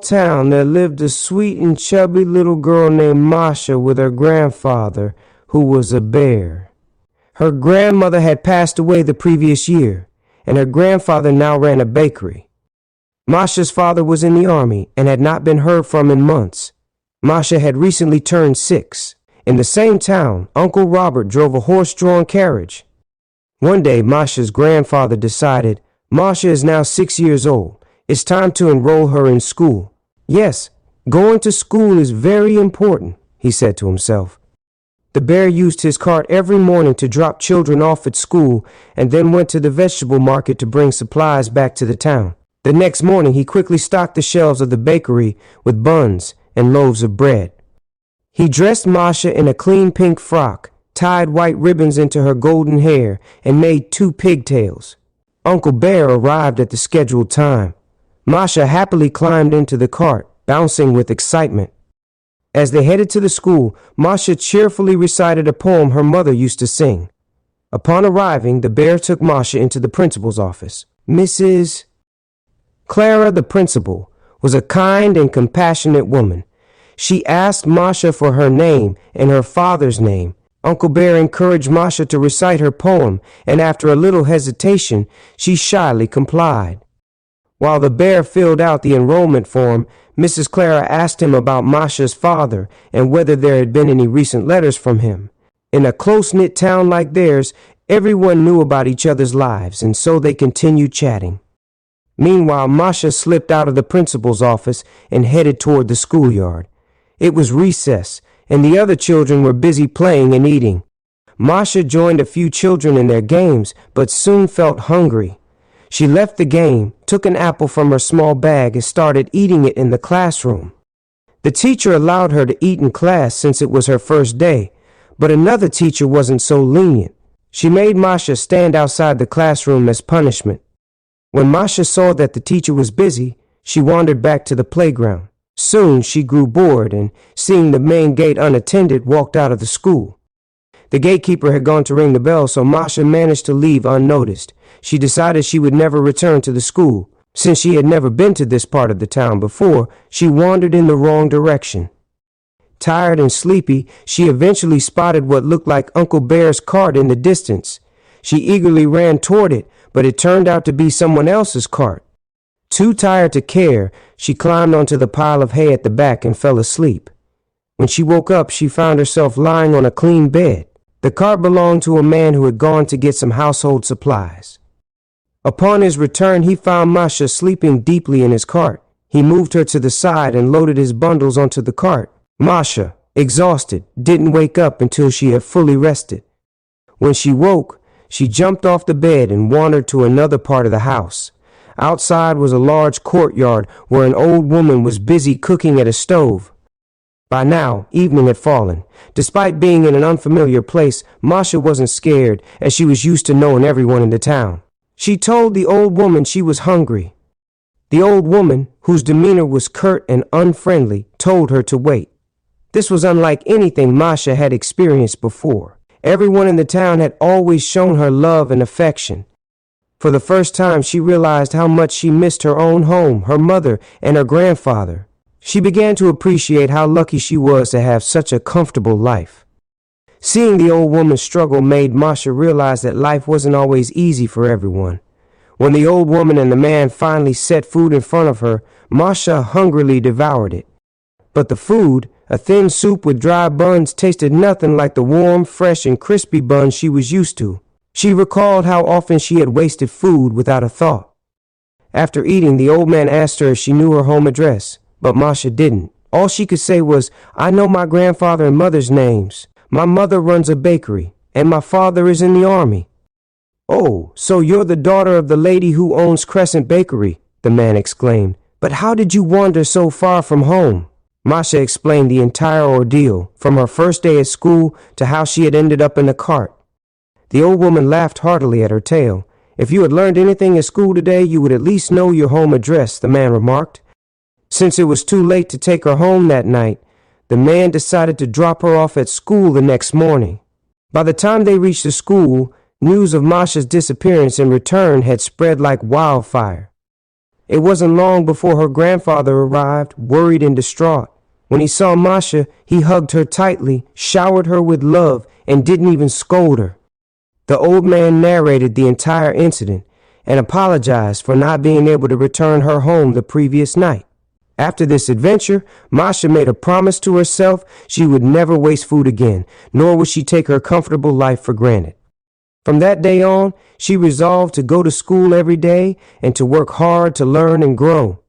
town there lived a sweet and chubby little girl named Masha with her grandfather, who was a bear. Her grandmother had passed away the previous year, and her grandfather now ran a bakery. Masha's father was in the army and had not been heard from in months. Masha had recently turned 6. In the same town, Uncle Robert drove a horse-drawn carriage. One day, Masha's grandfather decided, Masha is now 6 years old. It's time to enroll her in school. Yes, going to school is very important, he said to himself. The bear used his cart every morning to drop children off at school and then went to the vegetable market to bring supplies back to the town. The next morning, he quickly stocked the shelves of the bakery with buns and loaves of bread. He dressed Masha in a clean pink frock, tied white ribbons into her golden hair, and made 2 pigtails. Uncle Bear arrived at the scheduled time. Masha happily climbed into the cart, bouncing with excitement. As they headed to the school, Masha cheerfully recited a poem her mother used to sing. Upon arriving, the bear took Masha into the principal's office. Mrs. Clara, the principal, was a kind and compassionate woman. She asked Masha for her name and her father's name. Uncle Bear encouraged Masha to recite her poem, and after a little hesitation, she shyly complied. While the bear filled out the enrollment form, Mrs. Clara asked him about Masha's father and whether there had been any recent letters from him. In a close-knit town like theirs, everyone knew about each other's lives, and so they continued chatting. Meanwhile, Masha slipped out of the principal's office and headed toward the schoolyard. It was recess, and the other children were busy playing and eating. Masha joined a few children in their games, but soon felt hungry. She left the game, took an apple from her small bag, and started eating it in the classroom. The teacher allowed her to eat in class since it was her first day, but another teacher wasn't so lenient. She made Masha stand outside the classroom as punishment. When Masha saw that the teacher was busy, she wandered back to the playground. Soon she grew bored and, seeing the main gate unattended, walked out of the school. The gatekeeper had gone to ring the bell, so Masha managed to leave unnoticed. She decided she would never return to the school. Since she had never been to this part of the town before, she wandered in the wrong direction. Tired and sleepy, she eventually spotted what looked like Uncle Bear's cart in the distance. She eagerly ran toward it, but it turned out to be someone else's cart. Too tired to care, she climbed onto the pile of hay at the back and fell asleep. When she woke up, she found herself lying on a clean bed. The cart belonged to a man who had gone to get some household supplies. Upon his return, he found Masha sleeping deeply in his cart. He moved her to the side and loaded his bundles onto the cart. Masha, exhausted, didn't wake up until she had fully rested. When she woke, she jumped off the bed and wandered to another part of the house. Outside was a large courtyard where an old woman was busy cooking at a stove. By now, evening had fallen. Despite being in an unfamiliar place, Masha wasn't scared, as she was used to knowing everyone in the town. She told the old woman she was hungry. The old woman, whose demeanor was curt and unfriendly, told her to wait. This was unlike anything Masha had experienced before. Everyone in the town had always shown her love and affection. For the first time, she realized how much she missed her own home, her mother, and her grandfather. She began to appreciate how lucky she was to have such a comfortable life. Seeing the old woman struggle made Masha realize that life wasn't always easy for everyone. When the old woman and the man finally set food in front of her, Masha hungrily devoured it. But the food, a thin soup with dry buns, tasted nothing like the warm, fresh, and crispy buns she was used to. She recalled how often she had wasted food without a thought. After eating, the old man asked her if she knew her home address, but Masha didn't. All she could say was, "I know my grandfather and mother's names. My mother runs a bakery, and my father is in the army." "Oh, so you're the daughter of the lady who owns Crescent Bakery," the man exclaimed. "But how did you wander so far from home?" Masha explained the entire ordeal, from her first day at school to how she had ended up in the cart. The old woman laughed heartily at her tale. "If you had learned anything at school today, you would at least know your home address," the man remarked. Since it was too late to take her home that night, the man decided to drop her off at school the next morning. By the time they reached the school, news of Masha's disappearance and return had spread like wildfire. It wasn't long before her grandfather arrived, worried and distraught. When he saw Masha, he hugged her tightly, showered her with love, and didn't even scold her. The old man narrated the entire incident and apologized for not being able to return her home the previous night. After this adventure, Masha made a promise to herself she would never waste food again, nor would she take her comfortable life for granted. From that day on, she resolved to go to school every day and to work hard to learn and grow.